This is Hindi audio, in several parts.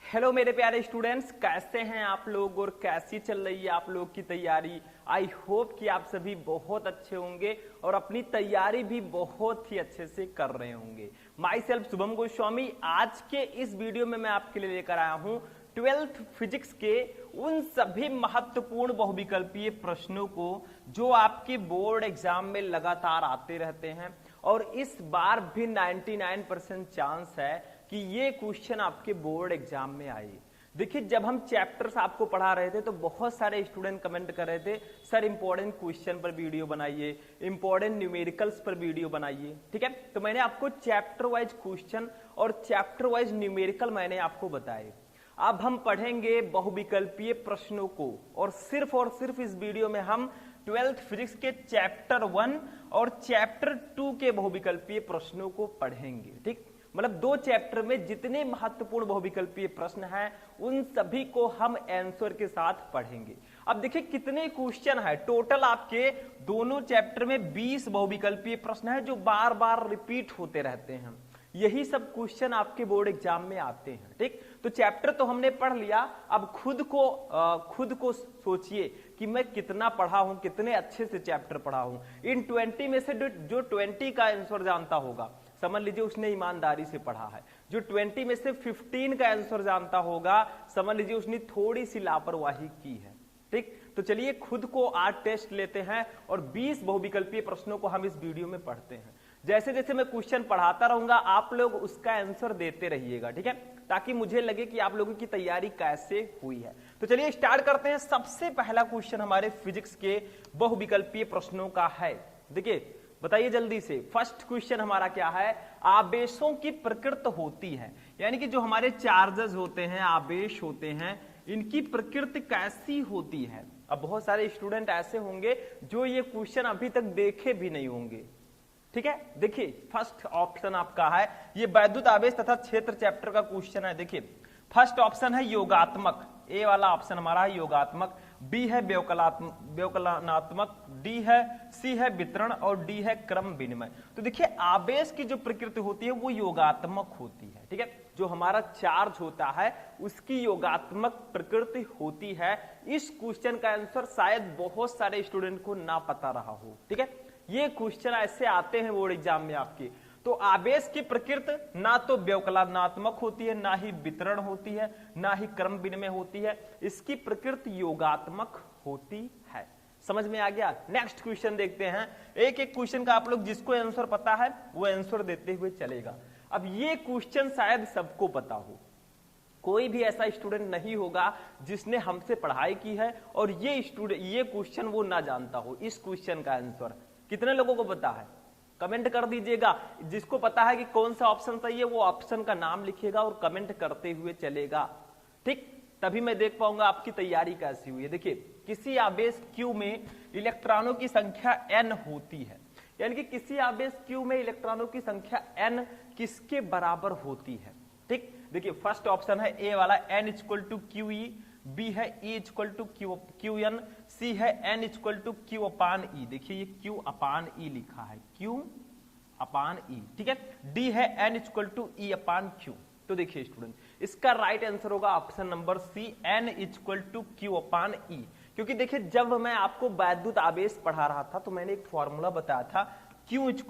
हेलो मेरे प्यारे स्टूडेंट्स, कैसे हैं आप लोग और कैसी चल रही है आप लोग की तैयारी। आई होप कि आप सभी बहुत अच्छे होंगे और अपनी तैयारी भी बहुत ही अच्छे से कर रहे होंगे। My self Shubham Goswami. आज के इस वीडियो में मैं आपके लिए लेकर आया हूं 12th फिजिक्स के उन सभी महत्वपूर्ण बहुविकल्पीय प्रश्नों को जो आपके बोर्ड एग्जाम में लगातार आते रहते हैं और इस बार भी 99% चांस है कि ये क्वेश्चन आपके बोर्ड एग्जाम में आए। देखिए, जब हम चैप्टर्स आपको पढ़ा रहे थे तो बहुत सारे स्टूडेंट कमेंट कर रहे थे, सर इंपॉर्टेंट क्वेश्चन पर वीडियो बनाइए, इंपॉर्टेंट न्यूमेरिकल्स पर वीडियो बनाइए। ठीक है, तो मैंने आपको चैप्टर वाइज क्वेश्चन और चैप्टर वाइज न्यूमेरिकल मैंने आपको बताए। अब हम पढ़ेंगे बहुविकल्पीय प्रश्नों को और सिर्फ इस वीडियो में हम 12th फिजिक्स के चैप्टर 1 और चैप्टर 2 के बहुविकल्पीय प्रश्नों को पढ़ेंगे। ठीक, मतलब दो चैप्टर में जितने महत्वपूर्ण बहुविकल्पीय प्रश्न हैं उन सभी को हम आंसर के साथ पढ़ेंगे। अब देखिए कितने क्वेश्चन है टोटल। आपके दोनों चैप्टर में 20 बहुविकल्पीय प्रश्न है जो बार बार रिपीट होते रहते हैं। यही सब क्वेश्चन आपके बोर्ड एग्जाम में आते हैं। ठीक, तो चैप्टर तो हमने पढ़ लिया। अब खुद को सोचिए कि मैं कितना पढ़ा हूं, कितने अच्छे से चैप्टर पढ़ा हूं। इन 20 में से जो 20 का आंसर जानता होगा, समझ लीजिए उसने ईमानदारी से पढ़ा है। जो 20 में से 15 का आंसर जानता होगा, समझ लीजिए उसने थोड़ी सी लापरवाही की है। ठीक, तो चलिए खुद को आज टेस्ट लेते हैं और 20 बहुविकल्पीय प्रश्नों को हम इस वीडियो में पढ़ते हैं। जैसे जैसे मैं क्वेश्चन पढ़ाता रहूंगा आप लोग उसका आंसर देते रहिएगा। ठीक है, ताकि मुझे लगे कि आप लोगों की तैयारी कैसे हुई है। तो चलिए स्टार्ट करते हैं। सबसे पहला क्वेश्चन हमारे फिजिक्स के बहुविकल्पीय प्रश्नों का है। देखिए बताइए जल्दी से, फर्स्ट क्वेश्चन हमारा क्या है। आवेशों की प्रकृति होती है, यानी कि जो हमारे चार्जेस होते हैं, आवेश होते हैं, इनकी प्रकृति कैसी होती है। अब बहुत सारे स्टूडेंट ऐसे होंगे जो ये क्वेश्चन अभी तक देखे भी नहीं होंगे। ठीक है, देखिए फर्स्ट ऑप्शन आपका है, ये वैद्युत आवेश तथा क्षेत्र चैप्टर का क्वेश्चन है। देखिए फर्स्ट ऑप्शन है योगात्मक, ए वाला ऑप्शन हमारा है योगात्मक, बी है व्यवकलनात्मक, डी है, सी है वितरण और डी है क्रम विनिमय। तो देखिए आवेश की जो प्रकृति होती है वो योगात्मक होती है। ठीक है, जो हमारा चार्ज होता है उसकी योगात्मक प्रकृति होती है। इस क्वेश्चन का आंसर शायद बहुत सारे स्टूडेंट को ना पता रहा हो। ठीक है, ये क्वेश्चन ऐसे आते हैं बोर्ड एग्जाम में आपके। तो आवेश की प्रकृति ना तो व्यवकलनात्मक होती है, ना ही वितरण होती है, ना ही क्रम विनिमय होती है। इसकी प्रकृति योगात्मक होती है। समझ में आ गया। नेक्स्ट क्वेश्चन देखते हैं। एक एक क्वेश्चन का आप लोग जिसको आंसर पता है वो आंसर देते हुए चलेगा। अब ये क्वेश्चन शायद सबको पता हो, कोई भी ऐसा स्टूडेंट नहीं होगा जिसने हमसे पढ़ाई की है और ये क्वेश्चन वो ना जानता हो। इस क्वेश्चन का आंसर कितने लोगों को पता है? कमेंट कर दीजिएगा। जिसको पता है कि कौन सा ऑप्शन सही है वो ऑप्शन का नाम लिखेगा और कमेंट करते हुए चलेगा। ठीक, तभी मैं देख पाऊंगा आपकी तैयारी कैसी हुई है। देखिए किसी आवेश Q में इलेक्ट्रॉनों की संख्या n होती है, यानी कि किसी आवेश Q में इलेक्ट्रॉनों की संख्या n किसके बराबर होती है। ठीक, देखिए फर्स्ट ऑप्शन है ए वाला n = QE, बी है E = QN, सी है N = Q/E। देखिए ये Q/E लिखा है, Q/E। ठीक है, डी है N = E/Q। तो देखिए स्टूडेंट इसका राइट आंसर होगा option number C, N = Q/E। क्योंकि देखिए जब मैं आपको वैद्युत आवेश पढ़ा रहा था तो मैंने एक फॉर्मूला बताया था, Q =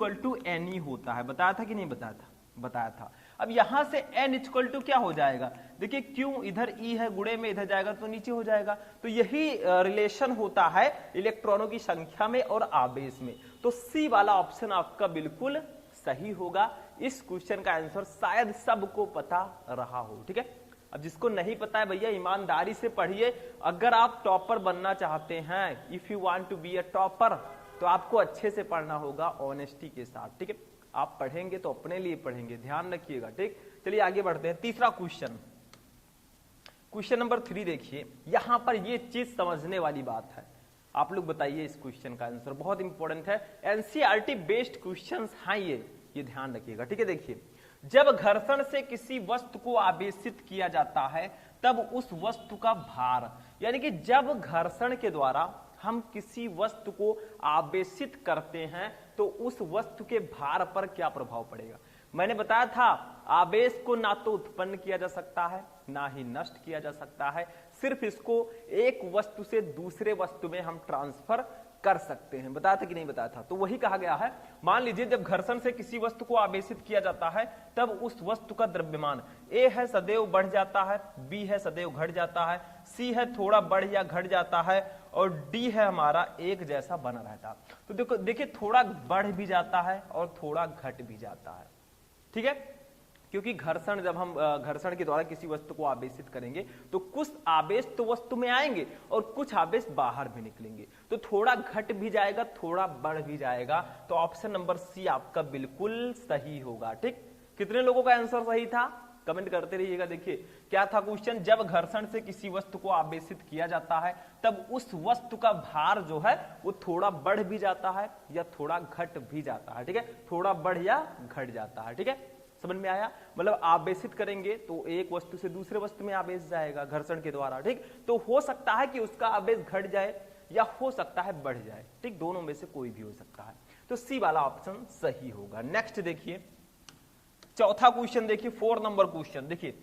Ne होता है। बताया था कि नहीं बताया था? बताया था। अब यहां से n = क्या हो जाएगा? देखिए Q इधर E है, गुणे में इधर जाएगा तो नीचे हो जाएगा। तो यही रिलेशन होता है इलेक्ट्रॉनों की संख्या में और आवेश में। तो सी वाला ऑप्शन आपका बिल्कुल सही होगा। इस क्वेश्चन का आंसर शायद सबको पता रहा हो। ठीक है, अब जिसको नहीं पता है भैया ईमानदारी से पढ़िए। अगर आप टॉपर बनना चाहते हैं, if you want to be a topper, तो आपको अच्छे से पढ़ना होगा ऑनेस्टी के साथ। ठीक है, आप पढ़ेंगे तो अपने लिए पढ़ेंगे, ध्यान रखिएगा। ठीक, चलिए आगे बढ़ते हैं। तीसरा क्वेश्चन, क्वेश्चन नंबर 3 देखिए। यहां पर ये चीज समझने वाली बात है। आप लोग बताइए इस क्वेश्चन का आंसर, बहुत इंपॉर्टेंट है। एनसीईआरटी बेस्ड क्वेश्चंस हैं ये ध्यान रखिएगा। ठीक है, देखिए जब घर्षण से किसी वस्तु को आवेशित किया जाता है तब उस वस्तु का भार, यानी कि जब घर्षण के द्वारा हम किसी वस्तु को आवेशित करते हैं तो उस वस्तु के भार पर क्या प्रभाव पड़ेगा। मैंने बताया था आवेश को ना तो उत्पन्न किया जा सकता है ना ही नष्ट किया जा सकता है, सिर्फ इसको एक वस्तु से दूसरे वस्तु में हम ट्रांसफर कर सकते हैं। बताया था कि नहीं बताया था? तो वही कहा गया है। मान लीजिए जब घर्षण से किसी वस्तु को आवेशित किया जाता है तब उस वस्तु का द्रव्यमान ए है सदैव बढ़ जाता है, बी है सदैव घट जाता है, सी है थोड़ा बढ़ या घट जाता है और डी है हमारा एक जैसा बना रहता है। तो देखिए थोड़ा बढ़ भी जाता है और थोड़ा घट भी जाता है, ठीक है, क्योंकि घर्षण जब हम घर्षण के द्वारा किसी वस्तु को आवेशित करेंगे तो कुछ आवेश तो वस्तु में आएंगे और कुछ आवेश बाहर भी निकलेंगे, तो थोड़ा घट भी जाएगा थोड़ा बढ़ भी जाएगा। तो ऑप्शन नंबर सी आपका बिल्कुल सही होगा। ठीक, कितने लोगों का आंसर सही था? कमेंट करते रहिएगा। देखिए क्या था क्वेश्चन, जब घर्षण से किसी वस्तु को आवेशित किया जाता है तब उस वस्तु का भार जो है वो थोड़ा बढ़ भी जाता है या थोड़ा घट भी जाता है। ठीक है, थोड़ा बढ़ या घट जाता है। ठीक है, समझ में आया? मतलब आवेशित करेंगे तो एक वस्तु से दूसरे वस्तु में आवेश जाएगा घर्षण के द्वारा। ठीक, तो हो सकता है कि उसका आवेश घट जाए या हो सकता है बढ़ जाए। ठीक, दोनों में से कोई भी हो सकता है। तो सी वाला ऑप्शन सही होगा। नेक्स्ट देखिए चौथा क्वेश्चन, देखिए 4 नंबर क्वेश्चन। देखिए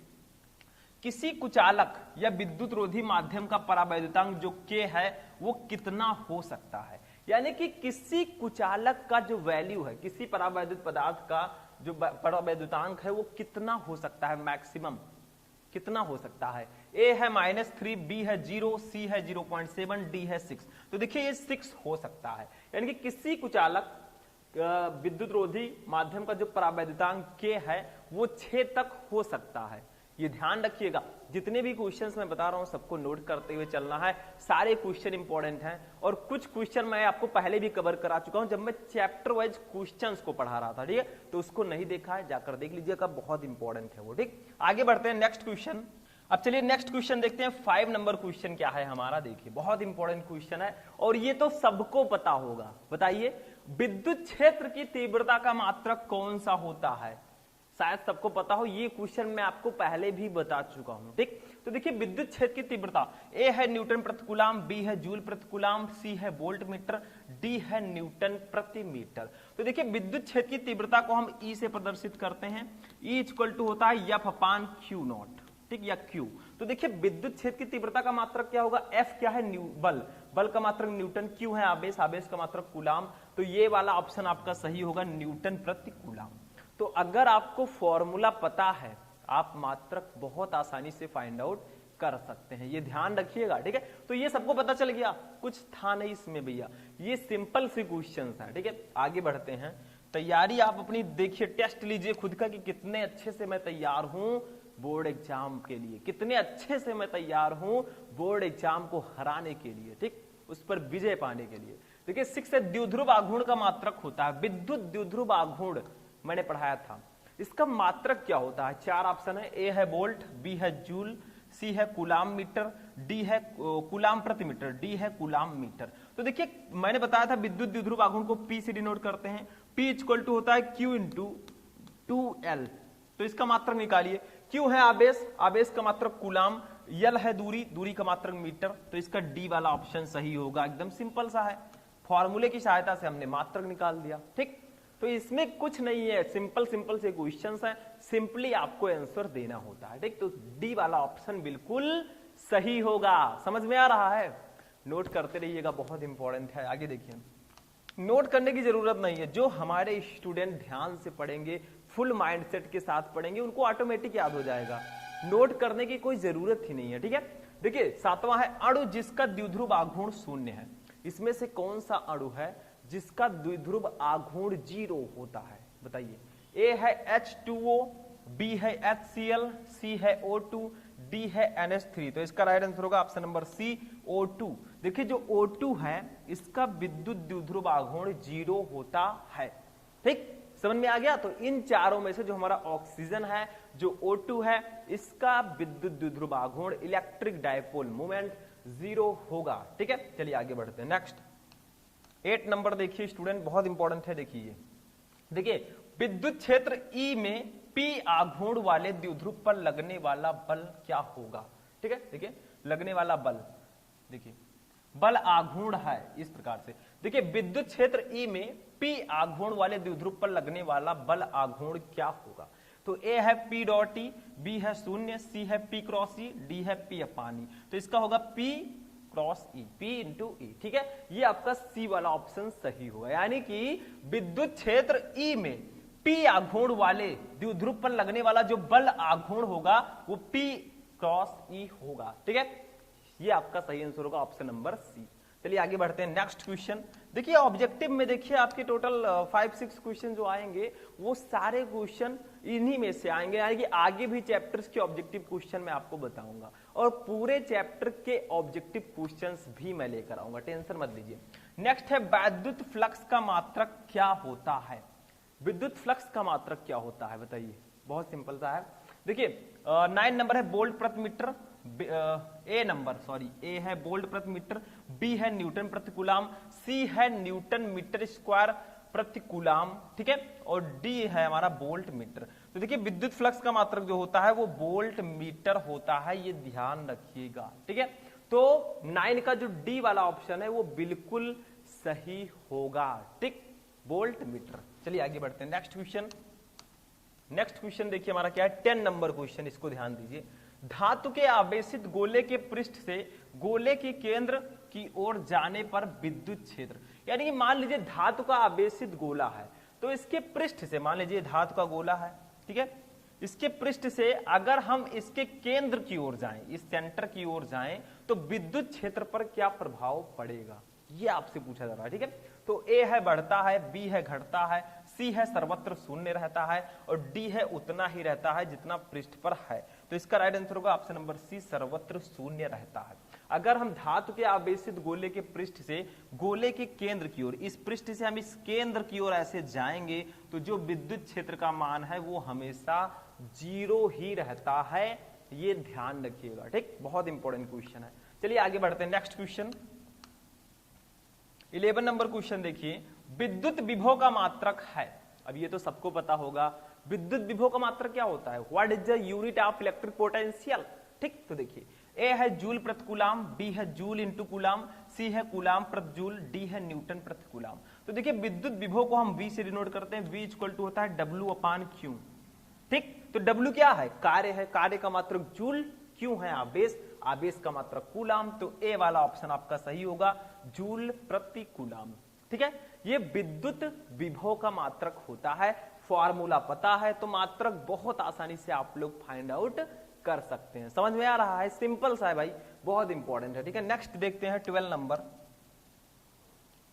किसी कुचालक या विद्युत रोधी माध्यम का परावैद्युतांक जो K है वो कितना हो सकता है। यानी कि किसी कुचालक का जो वैल्यू है, किसी परावैद्युत पदार्थ का जो परावैद्युतांक है वो कितना हो सकता है, मैक्सिमम कितना हो सकता है। ए है -3, बी है 0, सी है 0.7, डी है 6। तो देखिए ये 6 हो सकता है। यानी कि किसी कुचालक विद्युत रोधी माध्यम का जो परावैद्युतांक K है वो 6 तक हो सकता है। ये ध्यान रखिएगा, जितने भी क्वेश्चंस मैं बता रहा हूं सबको नोट करते हुए चलना है। सारे क्वेश्चन इंपॉर्टेंट हैं और कुछ क्वेश्चन मैं आपको पहले भी कवर करा चुका हूं जब मैं चैप्टर वाइज क्वेश्चंस को पढ़ा रहा था। ठीक है, तो उसको नहीं देखा है जाकर देख लीजिएगा, बहुत इंपॉर्टेंट है वो। ठीक, आगे बढ़ते हैं नेक्स्ट क्वेश्चन। अब चलिए नेक्स्ट क्वेश्चन देखते हैं। 5 नंबर क्वेश्चन क्या है हमारा, देखिए बहुत इंपॉर्टेंट क्वेश्चन है और ये तो सबको पता होगा। बताइए विद्युत क्षेत्र की तीव्रता का मात्रक कौन सा होता है? शायद सबको पता हो, ये क्वेश्चन मैं आपको पहले भी बता चुका हूं। ठीक, तो देखिए विद्युत क्षेत्र की तीव्रता ए है न्यूटन प्रति कूलम, बी है जूल प्रति कूलम, सी है वोल्ट मीटर, डी है न्यूटन प्रति मीटर। तो देखिए विद्युत क्षेत्र की तीव्रता को हम ई से प्रदर्शित करते हैं। ई इक्वल टू होता है एफ अपान क्यू नॉट। ठीक, या क्यू। तो देखिए विद्युत क्षेत्र की तीव्रता का मात्रक क्या होगा? एफ क्या है? बल, बल का मात्रक न्यूटन, क्यू है आवेश, आवेश का मात्रक कूलम। तो ये वाला ऑप्शन आपका सही होगा, न्यूटन प्रति कूलम। तो अगर आपको फॉर्मूला पता है आप मात्रक बहुत आसानी से फाइंड आउट कर सकते हैं, ये ध्यान रखिएगा। ठीक है, तो ये सबको पता चल गया, कुछ था नहीं इसमें भैया, ये सिंपल सी क्वेश्चंस हैं। ठीक है, आगे बढ़ते हैं। तैयारी आप अपनी देखिए, टेस्ट लीजिए खुद का कि कितने अच्छे से मैं तैयार हूं बोर्ड एग्जाम के लिए, कितने अच्छे से मैं तैयार हूं बोर्ड एग्जाम को हराने के लिए। ठीक, उस पर विजय पाने के लिए। देखिए 6 से द्विध्रुव आघूर्ण का मात्रक होता है। विद्युत द्विध्रुव आघूर्ण मैंने पढ़ाया था, इसका मात्रक क्या होता है? 4 ऑप्शन है। ए है वोल्ट, बी है जूल, सी है कूलाम मीटर, डी है कूलाम प्रति मीटर, डी है कूलाम मीटर। तो देखिए मैंने बताया था विद्युत द्विध्रुव आघूर्ण को पी से डिनोट करते हैं। पी इक्वल टू होता है क्यू इंटू 2L। तो इसका मात्रक निकालिए। क्यू है आवेश, आवेश का मात्रक कूलाम, यल है दूरी, दूरी का मात्रक मीटर। तो इसका डी वाला ऑप्शन सही होगा। एकदम सिंपल सा है, फॉर्मूले की सहायता से हमने मात्रक निकाल दिया। ठीक, तो इसमें कुछ नहीं है, सिंपल सिंपल से क्वेश्चंस हैं, सिंपली आपको आंसर देना होता है। ठीक, तो डी वाला ऑप्शन बिल्कुल सही होगा। समझ में आ रहा है? नोट करते रहिएगा, बहुत इंपॉर्टेंट है। आगे देखिए, नोट करने की जरूरत नहीं है, जो हमारे स्टूडेंट ध्यान से पढ़ेंगे, फुल माइंडसेट के साथ पढ़ेंगे, उनको ऑटोमेटिक याद हो जाएगा, नोट करने की कोई जरूरत ही नहीं है। ठीक है, देखिए 7वां है अणु जिसका द्विध्रुव आघूर्ण 0 है। इसमें से कौन सा अणु है जिसका द्विध्रुव आघूर्ण 0 होता है? बताइए। ए है H2O, बी है HCl, सी है O2, डी है NH3। तो इसका राइट आंसर होगा ऑप्शन नंबर सी, O2। देखिए जो O2 है इसका विद्युत द्विध्रुव आघूर्ण 0 होता है। ठीक, समझ में आ गया? तो इन चारों में से जो हमारा ऑक्सीजन है, जो O2 है, इसका विद्युत द्विध्रुव आघूर्ण, इलेक्ट्रिक डायपोल मोमेंट 0 होगा। ठीक है, चलिए आगे बढ़ते हैं। नेक्स्ट 8 नंबर देखिए स्टूडेंट, बहुत इंपॉर्टेंट है। देखिए विद्युत क्षेत्र ई में पी आघूर्ण वाले द्विध्रुव पर लगने वाला बल क्या होगा? ठीक है, देखिए लगने वाला बल, देखिए बल आघूर्ण है इस प्रकार से। देखिए विद्युत क्षेत्र ई में P आघूर्ण वाले द्विध्रुव पर लगने वाला बल आघूर्ण क्या होगा? तो A है P डॉट ई, B है 0, C है P क्रॉस ई, D है P अपान ई। तो इसका होगा P क्रॉस ई, P इंटू ई। ठीक है, ये आपका C वाला ऑप्शन सही होगा, यानी कि विद्युत क्षेत्र ई में P आघूर्ण वाले द्विध्रुव पर लगने वाला जो बल आघूर्ण होगा वो P क्रॉस ई होगा। ठीक है, ये आपका सही आंसर होगा ऑप्शन नंबर सी। चलिए आगे बढ़ते हैं नेक्स्ट क्वेश्चन। देखिए ऑब्जेक्टिव में देखिए आपके टोटल 5-6 क्वेश्चन जो आएंगे वो सारे क्वेश्चन इन्हीं में से आएंगे, यानी कि आगे भी चैप्टर्स के ऑब्जेक्टिव क्वेश्चन मैं आपको बताऊंगा और पूरे चैप्टर के ऑब्जेक्टिव क्वेश्चंस भी मैं लेकर आऊंगा, टेंशन मत लीजिए। नेक्स्ट है विद्युत फ्लक्स का मात्रक क्या होता है? विद्युत फ्लक्स का मात्रक क्या होता है बताइए? बहुत सिंपल सा है। देखिए 9 नंबर है वोल्ट प्रति मीटर, ए है वोल्ट प्रति मीटर, बी है न्यूटन प्रति कूलाम, सी है न्यूटन मीटर स्क्वायर प्रति कूलाम, ठीक है, और डी है हमारा वोल्ट मीटर। तो देखिए विद्युत फ्लक्स का मात्रक जो होता है वो वोल्ट मीटर होता है, ये ध्यान रखिएगा। ठीक है, तो 9 का जो डी वाला ऑप्शन है वो बिल्कुल सही होगा। ठीक, वोल्ट मीटर। चलिए आगे बढ़ते हैं नेक्स्ट क्वेश्चन। नेक्स्ट क्वेश्चन देखिए हमारा क्या है, 10 नंबर क्वेश्चन, इसको ध्यान दीजिए। धातु के आवेशित गोले के पृष्ठ से गोले के केंद्र की ओर जाने पर विद्युत क्षेत्र, यानी कि मान लीजिए धातु का आवेशित गोला है तो इसके पृष्ठ से, मान लीजिए धातु का गोला है, ठीक है, इसके पृष्ठ से अगर हम इसके केंद्र की ओर जाएं, इस सेंटर की ओर जाएं, तो विद्युत क्षेत्र पर क्या प्रभाव पड़ेगा, ये आपसे पूछा जा रहा है। ठीक है, तो ए है बढ़ता है, बी है घटता है, सी है सर्वत्र शून्य रहता है और डी है उतना ही रहता है जितना पृष्ठ पर है। तो इसका राइट आंसर होगा ऑप्शन नंबर सी, सर्वत्र शून्य रहता है। अगर हम धातु के आवेशित गोले के पृष्ठ से गोले के केंद्र की ओर, इस पृष्ठ से हम इस केंद्र की ओर ऐसे जाएंगे तो जो विद्युत क्षेत्र का मान है वो हमेशा 0 ही रहता है, ये ध्यान रखिएगा। ठीक, बहुत इंपॉर्टेंट क्वेश्चन है। चलिए आगे बढ़ते हैं नेक्स्ट क्वेश्चन। 11 नंबर क्वेश्चन देखिए, विद्युत विभव का मात्रक है। अब ये तो सबको पता होगा, विद्युत विभव का मात्रक क्या होता है, what is the unit of electric potential. ठीक, तो देखिए ए है जूल प्रति कूलाम, बी है जूल इंटू कूलाम, सी है कूलाम प्रति जूल, डी है न्यूटन प्रति कूलाम। तो देखिए विद्युत विभव को हम वी से डिनोट करते हैं, वी इक्वल टू होता है डब्ल्यू अपान क्यू। ठीक, तो डब्ल्यू क्या है, कार्य है, कार्य का मात्रक जूल, क्यू है आवेश, आवेश का मात्रक कूलाम। तो ए वाला ऑप्शन आपका सही होगा, जूल प्रति कूलाम। ठीक है, ये विद्युत विभव का मात्रक होता है। फॉर्मूला पता है तो मात्रक बहुत आसानी से आप लोग फाइंड आउट कर सकते हैं। समझ में आ रहा है, सिंपल सा है भाई, बहुत इंपॉर्टेंट है। ठीक है, नेक्स्ट देखते हैं 12 नंबर।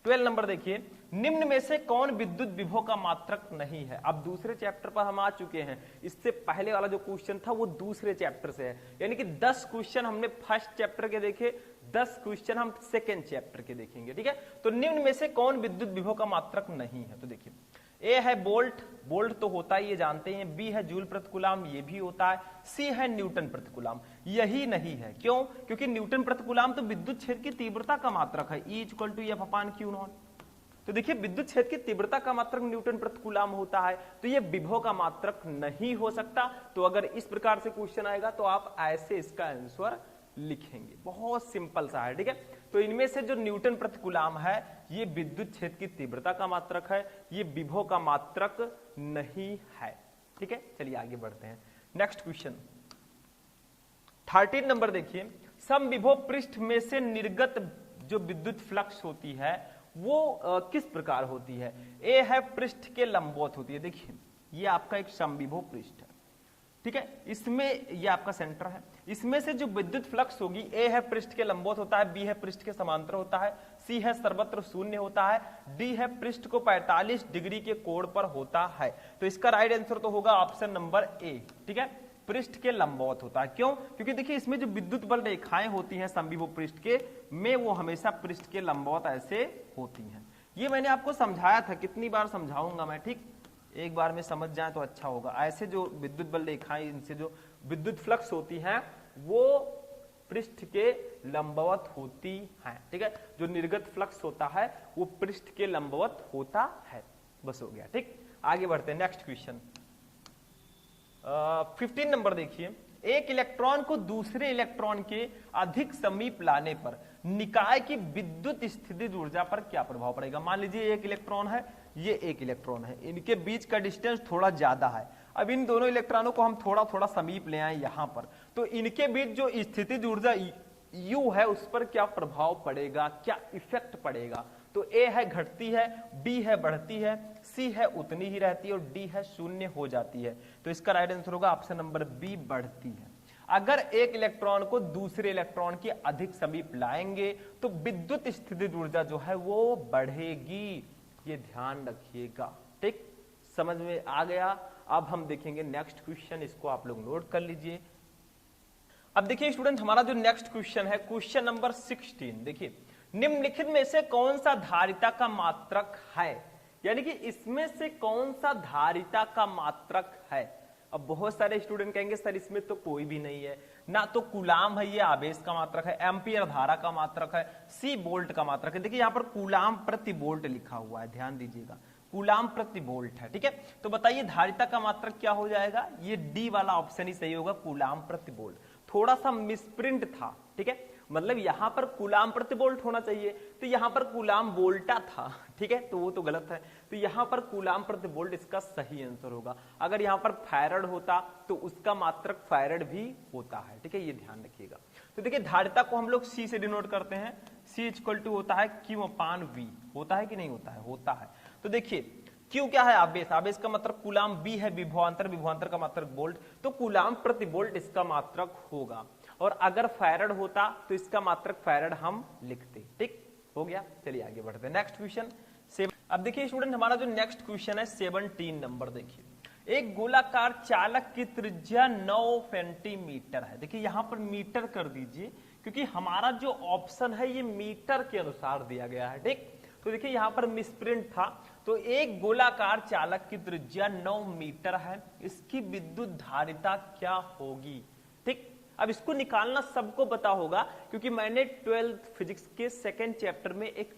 12 नंबर देखिए, निम्न में से कौन विद्युत विभव का मात्रक नहीं है। अब दूसरे चैप्टर पर हम आ चुके हैं, इससे पहले वाला जो क्वेश्चन था वो दूसरे चैप्टर से है, यानी कि 10 क्वेश्चन हमने फर्स्ट चैप्टर के देखे, 10 क्वेश्चन हम सेकेंड चैप्टर के देखेंगे। ठीक है, तो निम्न में से कौन विद्युत विभव का मात्रक नहीं है। तो देखिए ए है वोल्ट, वोल्ट तो होता है ये जानते हैं, बी है जूल प्रति कूलाम, ये भी होता है, सी है न्यूटन प्रति कूलाम, यही नहीं है। क्यों? क्योंकि न्यूटन प्रति कूलाम तो विद्युत क्षेत्र की तीव्रता का मात्रक है, E equal to F upon Q nought. तो देखिए विद्युत क्षेत्र की तीव्रता का मात्रक न्यूटन प्रति कूलाम होता है, तो ये विभव का मात्रक नहीं हो सकता। तो अगर इस प्रकार से क्वेश्चन आएगा तो आप ऐसे इसका आंसर लिखेंगे, बहुत सिंपल सा है। ठीक है, तो इनमें से जो न्यूटन प्रति कूलाम है ये विद्युत क्षेत्र की तीव्रता का मात्रक है, ये विभव का मात्रक नहीं है। ठीक है, चलिए आगे बढ़ते हैं नेक्स्ट क्वेश्चन 13 नंबर देखिए, समविभव पृष्ठ में से निर्गत जो विद्युत फ्लक्स होती है वो किस प्रकार होती है। ए है पृष्ठ के लंबवत होती है। देखिए ये आपका एक समविभव पृष्ठ है, ठीक है, इसमें ये आपका सेंटर है, इसमें से जो विद्युत फ्लक्स होगी, ए है पृष्ठ के लंबवत होता है, बी है पृष्ठ के समांतर होता है, सी है सर्वत्र शून्य होता है, डी है पृष्ठ को 45 डिग्री के कोण पर होता है। तो इसका राइट आंसर तो होगा ऑप्शन नंबर ए। ठीक है, पृष्ठ के लंबवत होता है। क्यों? क्योंकि देखिए इसमें जो विद्युत बल रेखाएं होती हैं समविभव पृष्ठ के में, वो हमेशा पृष्ठ के लंबवत ऐसे होती हैं। ये मैंने आपको समझाया था, कितनी बार समझाऊंगा मैं, ठीक, एक बार में समझ जाए तो अच्छा होगा। ऐसे जो विद्युत बल रेखाएं, इनसे जो विद्युत फ्लक्स होती हैं वो पृष्ठ के लंबवत होती हैं। ठीक है, जो निर्गत फ्लक्स होता है वो पृष्ठ के लंबवत होता है। बस हो गया। ठीक, आगे बढ़ते हैं नेक्स्ट क्वेश्चन 15 नंबर देखिए, एक इलेक्ट्रॉन को दूसरे इलेक्ट्रॉन के अधिक समीप लाने पर निकाय की विद्युत स्थितिज ऊर्जा पर क्या प्रभाव पड़ेगा। मान लीजिए एक इलेक्ट्रॉन है, ये एक इलेक्ट्रॉन है, इनके बीच का डिस्टेंस थोड़ा ज्यादा है। अब इन दोनों इलेक्ट्रॉनों को हम थोड़ा थोड़ा समीप ले आए यहां पर, तो इनके बीच जो स्थितिज ऊर्जा U है उस पर क्या प्रभाव पड़ेगा, क्या इफेक्ट पड़ेगा। तो A है घटती है, B है बढ़ती है, C है उतनी ही रहती है और D है शून्य हो जाती है। तो इसका राइट आंसर होगा ऑप्शन नंबर B बढ़ती है। अगर एक इलेक्ट्रॉन को दूसरे इलेक्ट्रॉन के अधिक समीप लाएंगे तो विद्युत स्थितिज ऊर्जा जो है वो बढ़ेगी, ये ध्यान रखिएगा। ठीक, समझ में आ गया। अब हम देखेंगे नेक्स्ट क्वेश्चन, इसको आप लोग नोट कर लीजिए। अब देखिए स्टूडेंट, हमारा जो नेक्स्ट क्वेश्चन है क्वेश्चन नंबर 16। देखिए, निम्नलिखित में से कौन सा धारिता का मात्रक है, यानी कि इसमें से कौन सा धारिता का मात्रक है। अब बहुत सारे स्टूडेंट कहेंगे सर इसमें तो कोई भी नहीं है, ना तो कूलाम है, ये आवेश का मात्रक है, एम्पियर धारा का मात्रक है, सी वोल्ट का मात्रक है। देखिए यहाँ पर कूलाम प्रति वोल्ट लिखा हुआ है, ध्यान दीजिएगा, कूलाम प्रति वोल्ट है। ठीक है, तो बताइए धारिता का मात्रक क्या हो जाएगा। ये डी वाला ऑप्शन ही सही होगा, कूलाम प्रति वोल्ट। थोड़ा सा मिसप्रिंट था, ठीक है, मतलब यहां पर कूलाम प्रति वोल्ट होना चाहिए, तो यहां पर कूलाम वोल्टा था, ठीक है, तो वो तो गलत है। तो यहां पर कूलाम प्रति वोल्ट इसका सही आंसर होगा। अगर यहां पर फैरड होता तो उसका मात्रक फैरड भी होता है, ठीक है, ये ध्यान रखिएगा। तो देखिए धारिता को हम लोग सी से डिनोट करते हैं, सी इक्वल टू होता है Q/V, होता है कि नहीं होता है, होता है। तो देखिए क्यू क्या है, आवेश, आवेश का मात्रक कूलाम, बी है विभवांतर, विभवांतर का मात्रक वोल्ट, तो कूलाम प्रति वोल्ट इसका मात्रक होगा। और अगर फैरड होता तो इसका मात्रक फैरड हम लिखते। ठीक हो गया, चलिए आगे बढ़ते हैं। Next question 7। अब देखिए स्टूडेंट, हमारा जो नेक्स्ट क्वेश्चन है 17 नंबर। देखिए, एक गोलाकार चालक की त्रिज्या 9 सेंटीमीटर है। देखिए यहां पर मीटर कर दीजिए, क्योंकि हमारा जो ऑप्शन है ये मीटर के अनुसार दिया गया है। ठीक, तो देखिए यहां पर मिसप्रिंट था। तो एक गोलाकार चालक की त्रिज्या 9 मीटर है, इसकी विद्युत धारिता क्या होगी। ठीक, अब इसको निकालना सबको पता होगा, क्योंकि मैंने 12th फिजिक्स के सेकेंड चैप्टर में एक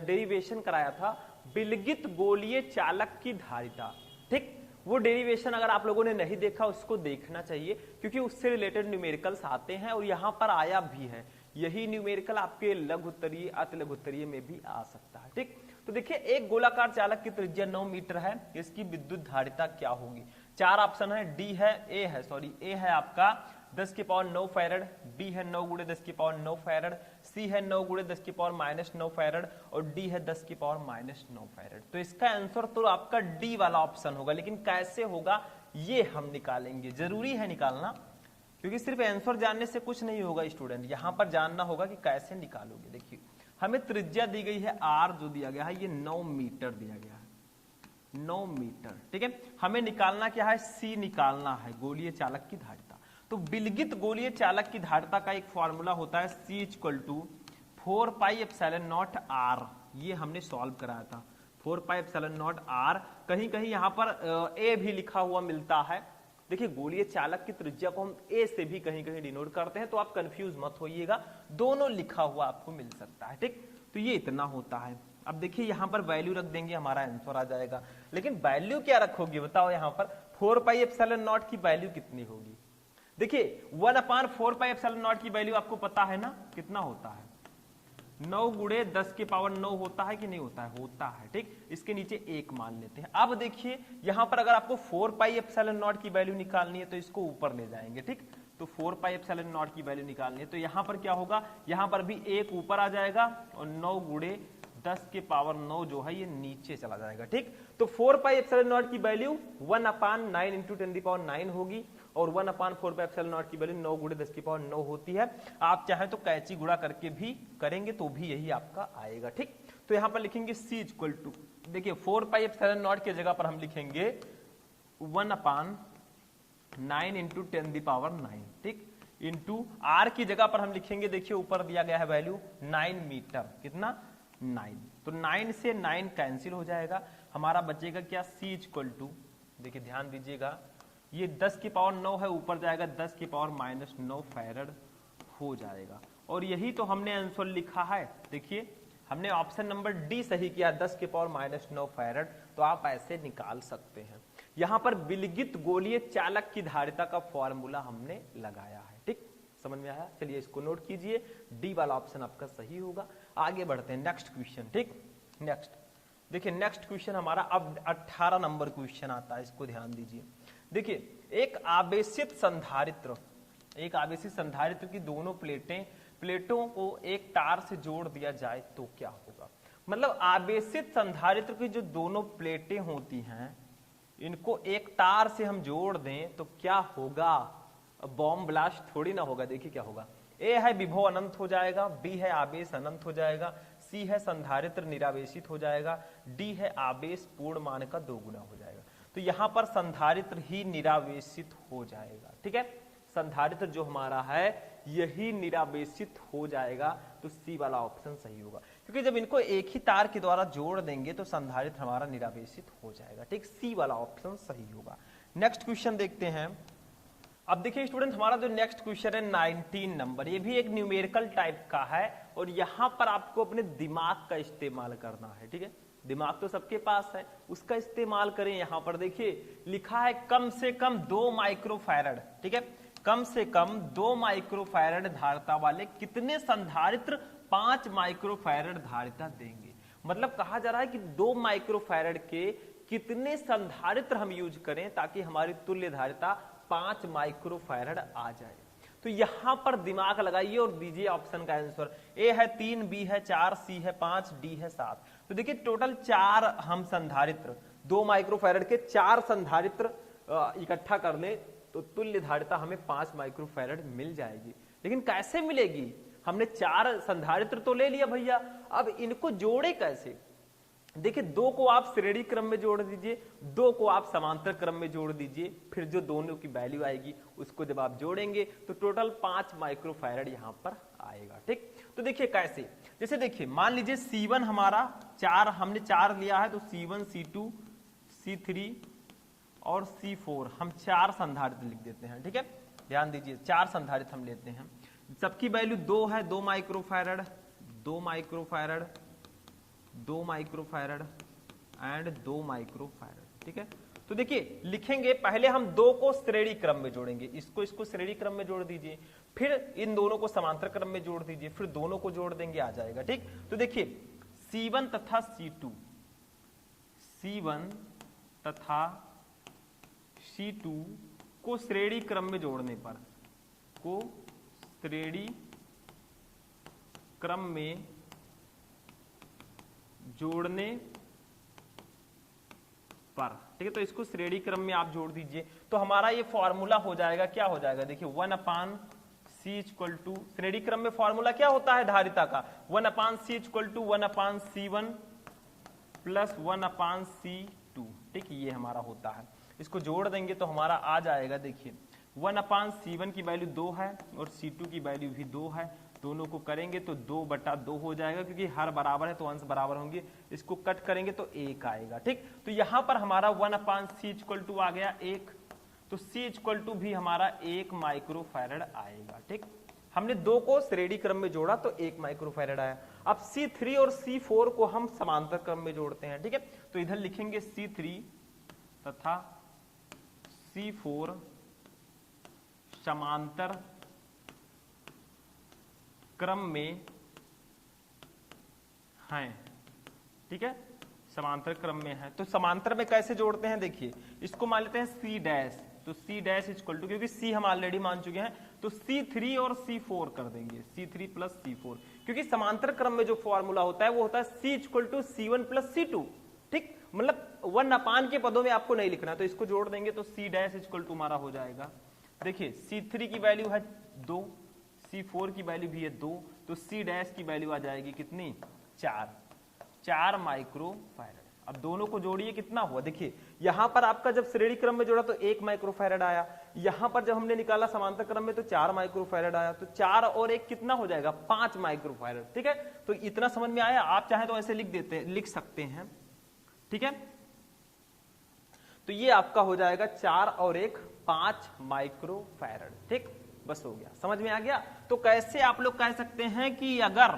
डेरिवेशन कराया था, विलगित गोलीय चालक की धारिता। ठीक, वो डेरिवेशन अगर आप लोगों ने नहीं देखा उसको देखना चाहिए, क्योंकि उससे रिलेटेड न्यूमेरिकल्स आते हैं और यहां पर आया भी है। यही न्यूमेरिकल आपके लघुत्तरीय, अति लघुत्तरीय में भी आ सकता है। ठीक, तो देखिए एक गोलाकार चालक की त्रिज्या 9 मीटर है, इसकी विद्युत धारिता क्या होगी। 4 ऑप्शन है, डी है, ए है आपका 10 की पावर 9 फैरड, बी है 9 गुणे 10 की पावर 9 फैरड, सी है 9 गुणे 10 की पावर -9 फैरड और डी है 10 की पावर -9 फैरड। तो इसका आंसर तो आपका डी वाला ऑप्शन होगा, लेकिन कैसे होगा ये हम निकालेंगे। जरूरी है निकालना, क्योंकि सिर्फ आंसर जानने से कुछ नहीं होगा स्टूडेंट, यहां पर जानना होगा कि कैसे निकालोगे। देखिए हमें त्रिज्या दी गई है आर, जो दिया गया है ये 9 मीटर दिया गया है, 9 मीटर। ठीक है, हमें निकालना क्या है, सी निकालना है, गोलीय चालक की धारिता। तो विलगित गोलीय चालक की धारिता का एक फॉर्मूला होता है C = 4πε0 R। ये हमने सॉल्व कराया था, 4πε0 R। कहीं कहीं यहां पर A भी लिखा हुआ मिलता है। देखिए गोलीय चालक की त्रिज्या को हम A से भी कहीं कहीं डिनोट करते हैं, तो आप कंफ्यूज मत होइएगा, दोनों लिखा हुआ आपको मिल सकता है। ठीक, तो ये इतना होता है। अब देखिए यहां पर वैल्यू रख देंगे, हमारा आंसर आ जाएगा। लेकिन वैल्यू क्या रखोगे बताओ, यहां पर 4πε0 की वैल्यू कितनी होगी। देखिए 1/4πε0 की वैल्यू आपको पता है ना, कितना होता है, 9 गुणे 10 की पावर 9 होता है कि नहीं होता है, होता है। ठीक, इसके नीचे 1 मान लेते हैं। अब देखिए यहां पर अगर आपको 4πε0 की वैल्यू निकालनी है तो इसको ऊपर ले जाएंगे। ठीक, तो 4πε0 की वैल्यू निकालनी है तो यहां पर क्या होगा, यहां पर भी 1 ऊपर आ जाएगा और 9 गुणे 10 के पावर 9 जो है ये नीचे चला जाएगा। ठीक, तो 4πε0 की वैल्यू 1/9 × 10⁹ होगी और 1/4πε0 की वैल्यू 9 गुणे 10 की पावर 9 होती है। आप चाहे तो कैची गुणा करके भी करेंगे तो भी यही आपका आएगा। ठीक, तो यहां पर लिखेंगे C = देखिए 4πε0 की जगह पर हम लिखेंगे 1/9 × 10⁹। ठीक, इंटू R की जगह पर हम लिखेंगे, देखिए ऊपर दिया गया है वैल्यू 9 मीटर, कितना 9, तो 9 से 9 कैंसिल हो जाएगा, हमारा बचेगा क्या C = देखिए ध्यान दीजिएगा, ये 10 की पावर 9 है, ऊपर जाएगा 10 की पावर -9 फैरड हो जाएगा। और यही तो हमने आंसर लिखा है। देखिए हमने ऑप्शन नंबर डी सही किया, 10 की पावर -9 फैरड, तो आप ऐसे निकाल सकते हैं। यहां पर विलगित गोलीय चालक की धारिता का फॉर्मूला हमने लगाया है। ठीक, समझ में आया? चलिए इसको नोट कीजिए, डी वाला ऑप्शन आपका सही होगा। आगे बढ़ते हैं नेक्स्ट क्वेश्चन। ठीक, नेक्स्ट देखिए, नेक्स्ट क्वेश्चन हमारा अब 18 नंबर क्वेश्चन आता है, इसको ध्यान दीजिए। देखिए, एक आवेशित संधारित्र की दोनों प्लेटों को एक तार से जोड़ दिया जाए तो क्या होगा। मतलब आवेशित संधारित्र की जो दोनों प्लेटें होती हैं, इनको एक तार से हम जोड़ दें तो क्या होगा। बॉम्ब ब्लास्ट थोड़ी ना होगा। देखिए क्या होगा, ए है विभव अनंत हो जाएगा, बी है आवेश अनंत हो जाएगा, सी है संधारित्र निरावेशित हो जाएगा, डी है आवेश पूर्ण मान का 2 गुना हो जाएगा। तो यहां पर संधारित्र ही निरावेशित हो जाएगा। ठीक है, संधारित्र जो हमारा है यही निरावेशित हो जाएगा। तो सी वाला ऑप्शन सही होगा, क्योंकि जब इनको एक ही तार के द्वारा जोड़ देंगे तो संधारित्र हमारा निरावेशित हो जाएगा। ठीक, सी वाला ऑप्शन सही होगा। नेक्स्ट क्वेश्चन देखते हैं। अब देखिए स्टूडेंट, हमारा जो नेक्स्ट क्वेश्चन है 19 नंबर, ये भी एक न्यूमेरिकल टाइप का है और यहां पर आपको अपने दिमाग का इस्तेमाल करना है। ठीक है, दिमाग तो सबके पास है, उसका इस्तेमाल करें। यहां पर देखिए लिखा है कम से कम 2 माइक्रोफैरड। ठीक है, कम से कम 2 माइक्रोफैरड धारिता वाले कितने संधारित्र 5 माइक्रोफैरड धारिता देंगे। मतलब कहा जा रहा है कि 2 माइक्रोफैरड के कितने संधारित्र हम यूज करें ताकि हमारी तुल्य धारिता 5 माइक्रोफैरड आ जाए। तो यहां पर दिमाग लगाइए और दीजिए ऑप्शन का आंसर। ए है 3, बी है 4, सी है 5, डी है 7। तो देखिए टोटल 4 हम संधारित्र, 2 माइक्रोफैरड के 4 संधारित्र इकट्ठा कर ले तो तुल्य धारिता हमें 5 माइक्रोफैरड मिल जाएगी। लेकिन कैसे मिलेगी, हमने 4 संधारित्र तो ले लिया भैया, अब इनको जोड़े कैसे। देखिए 2 को आप श्रेणी क्रम में जोड़ दीजिए, 2 को आप समांतर क्रम में जोड़ दीजिए, फिर जो दोनों की वैल्यू आएगी उसको जब आप जोड़ेंगे तो टोटल 5 माइक्रोफैरड यहां पर आएगा। ठीक, तो देखिए कैसे, जैसे देखिए मान लीजिए C1 हमारा 4, हमने 4 लिया है तो C1, C2, C3 और C4 हम 4 संधारित्र लिख देते हैं। ठीक है, ध्यान दीजिए 4 संधारित्र हम लेते हैं, सबकी वैल्यू 2 है, 2 microfarad, 2 microfarad, 2 microfarad and 2 microfarad. ठीक है, तो देखिए लिखेंगे, पहले हम 2 को श्रेणी क्रम में जोड़ेंगे, इसको श्रेणी क्रम में जोड़ दीजिए, फिर इन दोनों को समांतर क्रम में जोड़ दीजिए, फिर दोनों को जोड़ देंगे, आ जाएगा। ठीक, तो देखिए C1 तथा C2, C1 तथा C2 को श्रेणी क्रम में जोड़ने पर, को श्रेणी क्रम में जोड़ने पर, ठीक है, तो इसको श्रेणी क्रम में आप जोड़ दीजिए तो हमारा ये फॉर्मूला हो जाएगा, क्या हो जाएगा, देखिए 1/C इक्वल टू, श्रेणी क्रम में फॉर्मूला क्या होता है धारिता का, 1/C equal to 1/C1 plus 1/C2। ठीक, ये हमारा होता है, इसको जोड़ देंगे तो हमारा आ जाएगा, देखिए 1/C1 की वैल्यू 2 है और C2 की वैल्यू भी 2 है, दोनों को करेंगे तो 2/2 हो जाएगा, क्योंकि हर बराबर है तो अंश बराबर होंगे, इसको कट करेंगे तो 1 आएगा। ठीक, तो यहां पर हमारा 1/C इक्वल टू आ गया 1, तो C इक्वल टू भी हमारा 1 माइक्रोफैरड आएगा। ठीक, हमने 2 को श्रेणी क्रम में जोड़ा तो 1 माइक्रोफैरड आया। अब C3 और C4 को हम समांतर क्रम में जोड़ते हैं। ठीक है, तो इधर लिखेंगे C3 तथा C4 समांतर क्रम में हैं। ठीक है, समांतर क्रम में है, तो समांतर में कैसे जोड़ते हैं, देखिए इसको मान लेते हैं C डैश, तो C डैश इक्वल टू, क्योंकि C हम ऑलरेडी मान चुके हैं तो C3 और C4 कर देंगे, C3 प्लस C4, क्योंकि समांतर क्रम में जो फॉर्मूला होता है वो होता है C equal to C1 plus C2। ठीक, मतलब 1/, के पदों में आपको नहीं लिखना, तो इसको जोड़ देंगे तो C डैश इक्वल टू हमारा हो जाएगा, देखिए C3 की वैल्यू है 2, C4 की वैल्यू भी है 2, तो C डैश की वैल्यू आ जाएगी कितनी, 4 माइक्रोफैरड। अब दोनों को जोड़िए, कितना हुआ, देखिए यहां पर आपका जब श्रेणी क्रम में जोड़ा तो 1 माइक्रोफैरड आया, यहां पर जब हमने निकाला समांतर क्रम में तो 4 माइक्रोफैरड आया, तो 4 और 1 कितना हो जाएगा, 5 माइक्रोफैरड। ठीक है, तो इतना समझ में आया, आप चाहें तो ऐसे लिख सकते हैं। ठीक है, तो ये आपका हो जाएगा 4 और 1 5 माइक्रोफैरड। ठीक, बस हो गया, समझ में आ गया। तो कैसे आप लोग कह सकते हैं कि अगर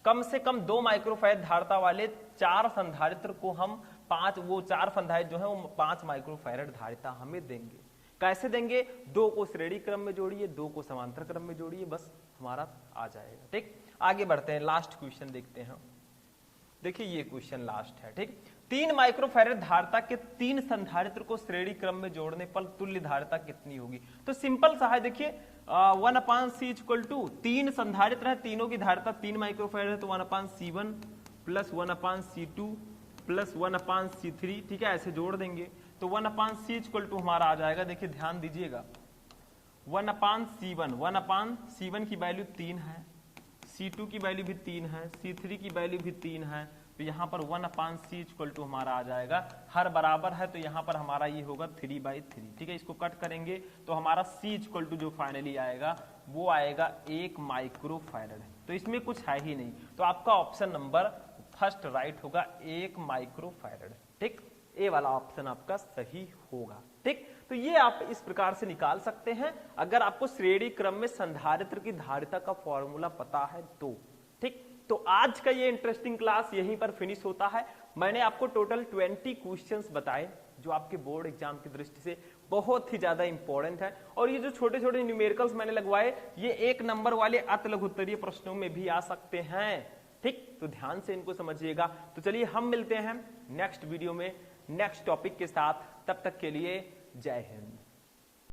कम से कम 2 माइक्रोफैरड धारिता वाले 4 संधारित्र को हम पांच वो 4 संधारित्र जो है वो 5 माइक्रोफैरड धारिता हमें देंगे। कैसे देंगे? 2 को श्रेणी क्रम में जोड़िए, 2 को समांतर क्रम में जोड़िए, बस हमारा आ जाएगा। ठीक, आगे बढ़ते हैं, लास्ट क्वेश्चन देखते हैं। देखिए ये क्वेश्चन लास्ट है। ठीक, 3 माइक्रोफैरड धारिता के 3 संधारित्र को श्रेणी क्रम में जोड़ने पर तुल्य धारिता कितनी होगी? तो सिंपल सा है, देखिए 1/c इक्वल टू 3 संधारित्र है, तीनों की धारिता 3 माइक्रोफैरड है, तो 1/c1 plus 1/c2 plus 1/c3। ठीक है, ऐसे जोड़ देंगे तो 1/c इक्वल टू हमारा आ जाएगा। देखिए ध्यान दीजिएगा, 1/c1 की वैल्यू 3 है, C2 की वैल्यू भी 3 है, C3 की वैल्यू भी 3 है, तो यहाँ पर 1/c इक्वल टू हमारा आ जाएगा। हर बराबर है तो यहाँ पर हमारा ये होगा 3/3। ठीक है, इसको कट करेंगे तो हमारा C इक्वल टू जो फाइनली आएगा वो आएगा 1 माइक्रोफैरड। तो इसमें कुछ है ही नहीं, तो आपका ऑप्शन नंबर फर्स्ट राइट होगा, 1 माइक्रोफैरड। ठीक, ए वाला ऑप्शन आपका सही होगा। ठीक, तो ये आप इस प्रकार से निकाल सकते हैं अगर आपको श्रेणी क्रम में संधारित्र की धारिता का फॉर्मूला पता है तो। ठीक, तो आज का ये इंटरेस्टिंग क्लास यहीं पर फिनिश होता है। मैंने आपको टोटल 20 क्वेश्चंस बताए जो आपके बोर्ड एग्जाम की दृष्टि से बहुत ही ज्यादा इंपॉर्टेंट है, और ये जो छोटे छोटे न्यूमेरिकल्स मैंने लगवाए ये 1 नंबर वाले अति लघुत्तरीय प्रश्नों में भी आ सकते हैं। ठीक, तो ध्यान से इनको समझिएगा। तो चलिए हम मिलते हैं नेक्स्ट वीडियो में नेक्स्ट टॉपिक के साथ, तब तक के लिए जय हिंद।